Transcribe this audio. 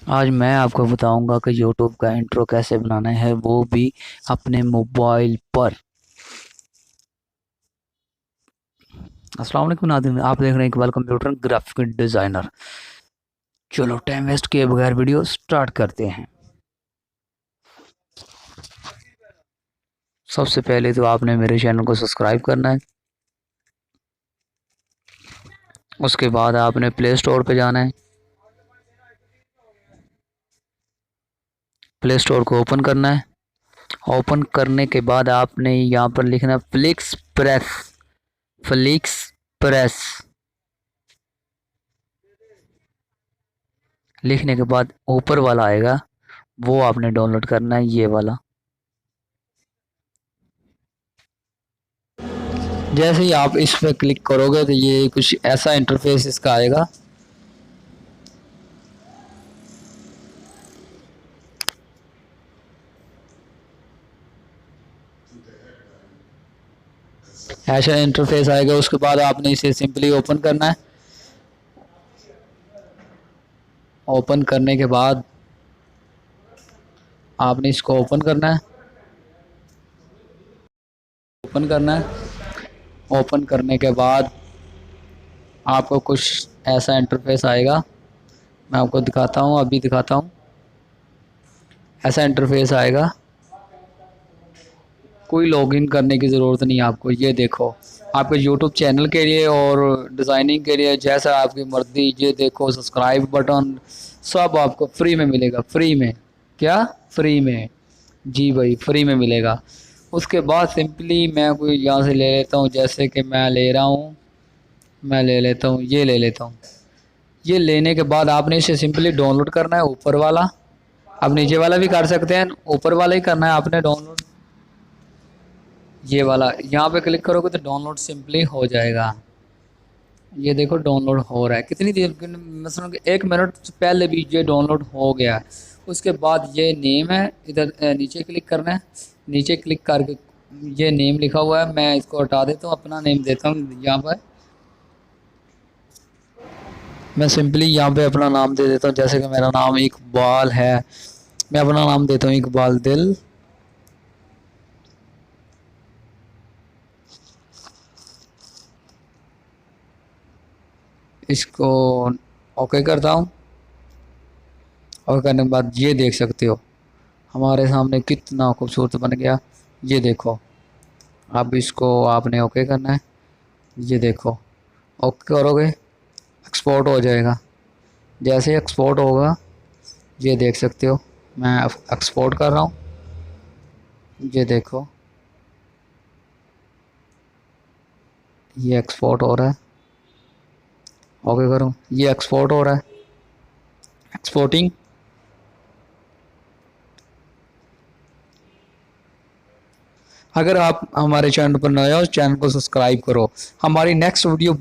आज मैं आपको बताऊंगा कि YouTube का इंट्रो कैसे बनाना है, वो भी अपने मोबाइल पर। अस्सलाम वालेकुम नाज़रीन, आप देख रहे हैं इकबाल कंप्यूटर ग्राफिक डिज़ाइनर। चलो टाइम वेस्ट किए बगैर वीडियो स्टार्ट करते हैं। सबसे पहले तो आपने मेरे चैनल को सब्सक्राइब करना है। उसके बाद आपने प्ले स्टोर पे जाना है। प्ले स्टोर को ओपन करना है। ओपन करने के बाद आपने यहाँ पर लिखना है फ्लिक्स प्रेस। फ्लिक्स प्रेस लिखने के बाद ऊपर वाला आएगा, वो आपने डाउनलोड करना है, ये वाला। जैसे ही आप इस पर क्लिक करोगे तो ये कुछ ऐसा इंटरफेस इसका आएगा। ऐसा इंटरफेस आएगा। उसके बाद आपने इसे सिंपली ओपन करना है। ओपन करने के बाद आपने इसको ओपन करना है। ओपन करना है। ओपन करने के बाद आपको कुछ ऐसा इंटरफेस आएगा। मैं आपको दिखाता हूँ, अभी दिखाता हूँ। ऐसा इंटरफेस आएगा। कोई लॉगिन करने की ज़रूरत नहीं है आपको। ये देखो, आपके यूट्यूब चैनल के लिए और डिज़ाइनिंग के लिए जैसा आपकी मर्ज़ी। ये देखो, सब्सक्राइब बटन सब आपको फ्री में मिलेगा। फ्री में क्या? फ्री में। जी भाई, फ्री में मिलेगा। उसके बाद सिंपली मैं कोई यहाँ से ले लेता हूँ, जैसे कि मैं ले रहा हूँ, मैं ले लेता हूँ, ये ले लेता हूँ। ये लेने के बाद आपने इसे सिंपली डाउनलोड करना है, ऊपर वाला। आप नीचे वाला भी कर सकते हैं, ऊपर वाला ही करना है आपने डाउनलोड। ये वाला यहाँ पे क्लिक करोगे तो डाउनलोड सिंपली हो जाएगा। ये देखो डाउनलोड हो रहा है। कितनी देर, मसलन कि 1 मिनट से पहले भी ये डाउनलोड हो गया है। उसके बाद ये नेम है, इधर नीचे क्लिक करना है। नीचे क्लिक करके ये नेम लिखा हुआ है, मैं इसको हटा देता हूँ, अपना नेम देता हूँ यहाँ पर। मैं सिंपली यहाँ पे अपना नाम दे देता हूँ, जैसे कि मेरा नाम इकबाल है। मैं अपना नाम देता हूँ इकबाल दिल। इसको ओके करता हूँ। और करने के बाद ये देख सकते हो हमारे सामने कितना खूबसूरत बन गया। ये देखो, अब इसको आपने ओके करना है। ये देखो, ओके करोगे एक्सपोर्ट हो जाएगा। जैसे एक्सपोर्ट होगा, ये देख सकते हो, मैं एक्सपोर्ट कर रहा हूँ। ये देखो, ये एक्सपोर्ट हो रहा है। ओके करो, ये एक्सपोर्ट हो रहा है। एक्सपोर्टिंग। अगर आप हमारे चैनल पर नए हो, चैनल को सब्सक्राइब करो। हमारी नेक्स्ट वीडियो